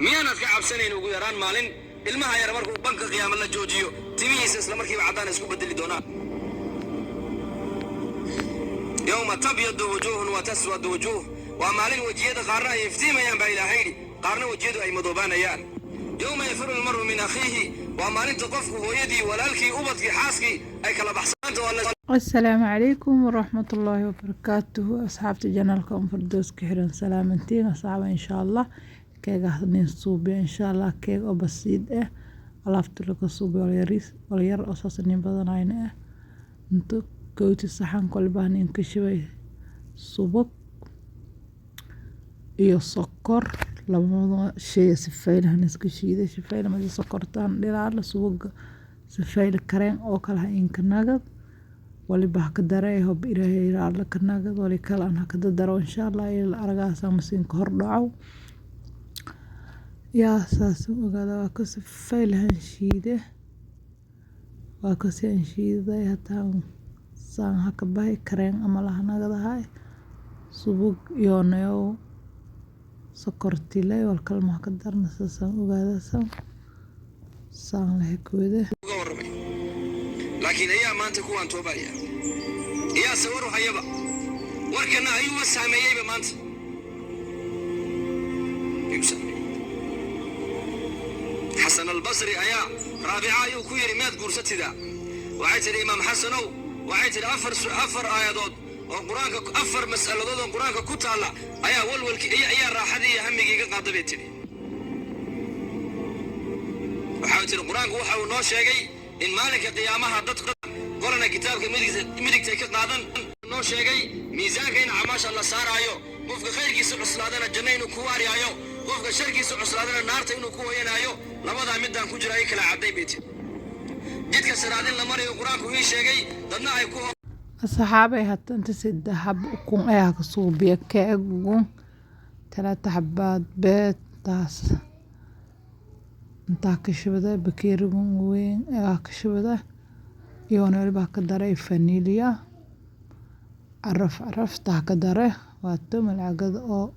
miyaanad ka cabsanayn ugu yaraan maalin ilmaha yar markuu banka qiyaamo la joojiyo timihiisa isla markiiba caddaan isku bedeli doonaan yawma tabyadu wujuuhun wa taswadu wujuuh waa maalin wejiyada qaarna ay iftiimayaan baa ilaahay yidhi qaarna wejiyadu ay madoobaanayaan yawma yafiru almaru min akhiihi waa maalinta qofku hooyadii walaalkii ubadkii xaaskii ay kala baxsanaanta السلام عليكم ورحمة الله وبركاته أصحاب جنالكم فردوس كحرن سلامتين أصحاب إن شاء الله كيك أخذين صوبي إن شاء الله كيك وبسيط ألافت لك الصوبي والير أساس إني بدن عين انتو كوتي الصحن كل باني انكشوي صوبك iyo sokor laba shay sifayl hanisku shiiday sifayl ma sokortaan dhiraar suuga sifayl kareen oo kala inka nagad waliba ka daray hob ilaahay raad la nagad wali kala aan ka daro insha Allah ila aragaas amasiin ka hor dhaco yaa saas ogaada waa ka sifayl han shiiday waa ka sii shiiday hataa saan haka bay kareen ama la nagadahay subug iyo nayo sokortilay wal kalma ka darna saan ogaada saan la hekooda laakiin ayaa maanta kuwan toobaya yaa sawir hayaba warkana ayuu saameeyay maanta حسن البصري ayaa raabica ayuu ku yiri maad guursatida waxay tiri imaam xasanow waxay tiri afar aayadood oo quraanka afar mas'aladood oo quraanka ku taala ayaa walwalkii ayaa raaxadii hamigiga qaadabay tiri waxay tiri quraanku waxa uu noo sheegay in maalinka qiyaamaha dadka qorana kitaabka midigta ka qaadan noo sheegay miisaanka in amaasha la saarayo qofka khayrkiisa cuslaadana janno inuu ku waariyaayo qofka sharkiisa cuslaadana naarta inuu ku waynayo labada midaan ku jira ay kala caday beeti jidka siraadin la mariyo quraanku ii sheegay dadna ay ku أصحابي حتى أنت سد حب كون إيه كصوبيا كأجون 3 حبات بيت تاس أنت كشبده بكيرون وين إيه كشبده يونا اللي بقدره فانيليا عرف تقدره واتم العقد أو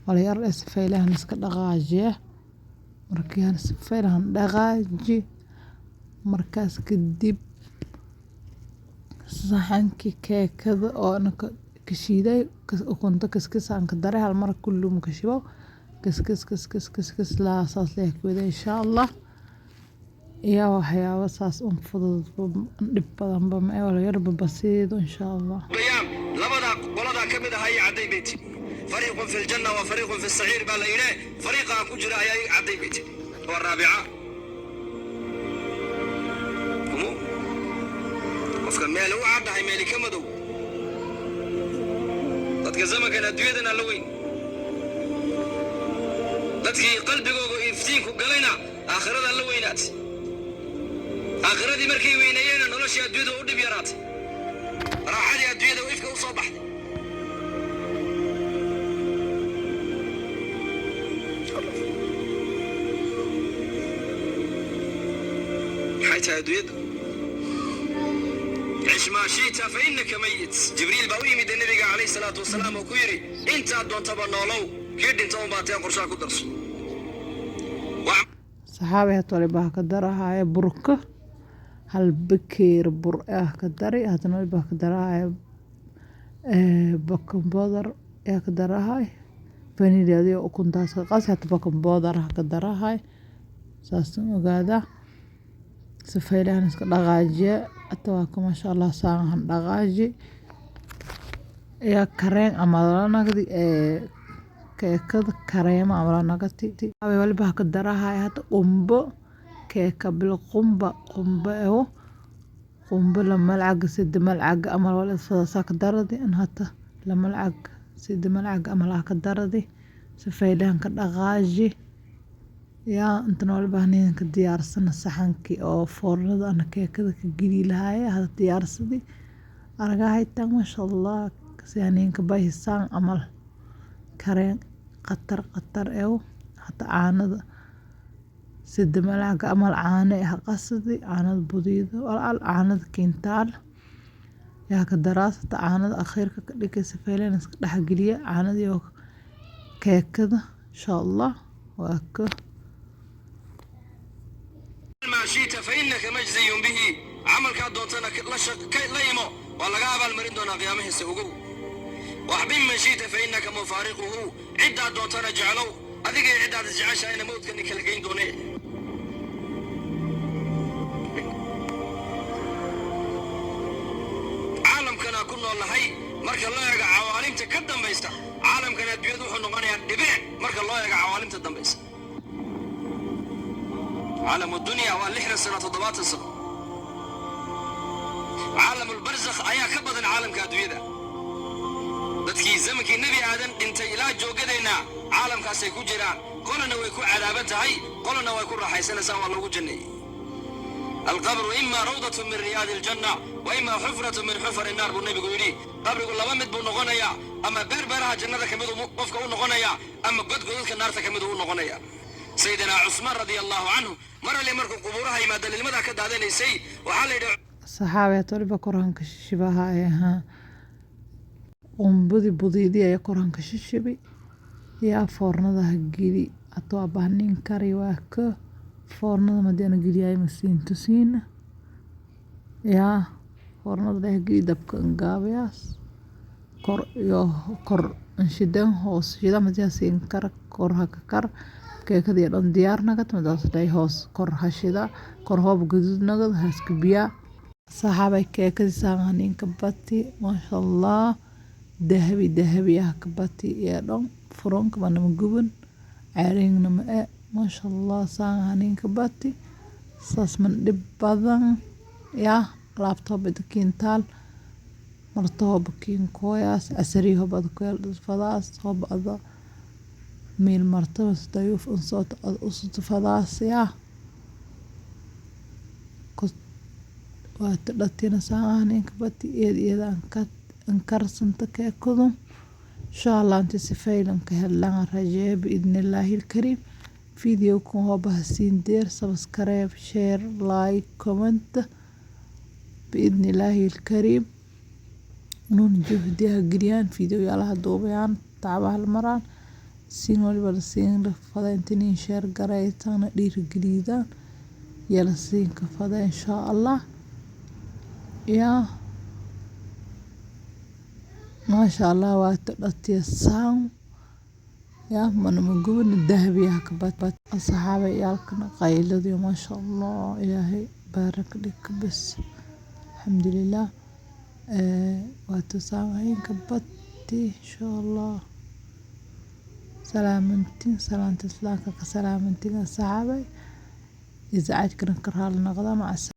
ولا يرأس فيله نسك دغاجية مركيان سفيله دغاجي مركز كديب saxankii keekada oo anaka ka shiiday ukunta kaskis aan ka daray hal mar kullu ka shibo kaskis la asaas leh kuwada insha Allah iyo waxyaabo saas fudud dib badan ba ma wala yarba basiid insha Allah labada qolada kamid ah ay caday beeti fariiq fi aljanna wa fariiq fi as-sa'ir bala ilaa fariiqa ku jira ay caday beeti oo raabica qofka meel uu cadahay meel ka madow dadka zamanka adduunyada la weyn dadkii qalbigooda iftiinku galayna aakhirada la weynaat aakhiradii markay weynayeen nolosha adduunyada u dhib yaraat raaxadii adduunyada ifka u soo baxday حيث adduunyada عيش ما شئت فإنك ميت جبريل باوي من النبي عليه الصلاة والسلام وكيري انت دون تبنولو كيد انت وباتين قرشا كدرس صحابي هتولي بها كدرها بركة هل بكير برقه كدري هتنولي بها كدرها بكم بودر يا كدرها فانيليا دي وكنتاس قاس هت بكم بودر كدرها ساسن وقاده سفيلان اسك دغاجيه أتواكم ما شاء الله ساعة دغاجي يا كريم أمرنا نقدي كيكة كريم أمرنا نقدي أبي ولي بحق الدراها هات قنبة كيكة بالقنبة قنبة قنبة لما العق سد ملعق أمر ولا صاك دردي إن هتا لما العق سد ملعق أمر عق دردي سفيلان كدغاجي yaa inta nool baahneen ka diyaarsan saxankii oo foornada ana keekada ka geli lahaay hada diyaarsadii aragahay tan ma sha Allah kasaaneen ka baysan amal kareen qatar ee hata aanada sid malaaga amal aana ah qasdi aanada budiida wal aanada kintaal yaa ka daraasata aanada akhiirka ka dhigaysa feeleen iska dhaxgeliya aanada iyo keekada insha Allah واكو ما شئت فإنك مجزي به عملك دونتنا لا يمو ولا قابل مرين دون قيامه سوقو وحبين ما شئت فإنك مفارقه عدة دونتنا جعلوا أذيك عدة جعش أين موت كنك لقين دونه عالم كنا كنا الله هاي مرك الله يقع عوالم تقدم بيستا عالم كنا بيدوح النغاني الدبيع مرك الله يقع عوالم تقدم بيستا عالم الدنيا واللحرة سنة تضبات السنة عالم البرزخ أيا كبض العالم كادويدا dadkii zamankii nabi aadan dhintay ilaa joogadayna caalamkaasay ku jiraan qolana way ku cadaaban tahay qolana way ku raaxaysanaysaa waa lagu janneeyey alqabru ima rawdatu min riyaadi aljanna wa ima xufratu min xufari naar buu nabigu yidhi qabrigu laba mid buu noqonayaa ama beerbeeraha jannada ka mid qofka u noqonayaa ama godgodadka naarta ka mid u noqonayaa sayidina cusmaan radia allahu canhu mar alle markuu qubuuraha yimaada lilmadaa ka daadanaysay waxaa la yidhi saxaabeed waliba qur-aanka shishibaha ay ahaa umbudi budiidi ayaa qur-aanka shishibi yaa foornadaha geli atoo abaanin kari waa ka foornada madiana geliyay masiin tusiina yaa foornada leh geli dabka ngaabiyaas kor iyo kor shidan hoos shida madiasiin kar kor haka kar keekadii dhan diyaar nagad madaas day hoos kor hashida kor hoob gudud nagad haaska biya saxaabay keekadii saamanin ka bati masha Allah dahabi dahabi ah ka bati iyo dhan furanka banama guban caaringna ma masha Allah saamanin ka bati saas man dhib badan yaa laptop kintaal martoob kiin kooyaas asari hobad kooyal fadaas hobada meel martabas dayuuf unsoot usut fadaas yaa waa tadhatina saamanin ka bati eedaan ka انكرسنت كأكدهم إن شاء الله أنت سفيلم كهلنا رجاء بإذن الله الكريم فيديوكم هو بحسين دير سبسكرايب شير لايك كومنت بإذن الله الكريم نون جهدها قريان فيديو يالها دوبيان تعبها المران سين والبرسين لفضا انتنين شير قرايتان دير قريدان يالسين كفضا إن شاء الله يا ما شاء الله واتلتي السام يا من مقبل الذهبي هكبت الصحابة يالكنا قايلة ما شاء الله إلهي بارك لك بس الحمد لله واتسامعين كبتي إن شاء الله سلامتي سلامتي سلاكك سلامتي الصحابة إذا عاد كنا كرها لنا غدا مع السلامة.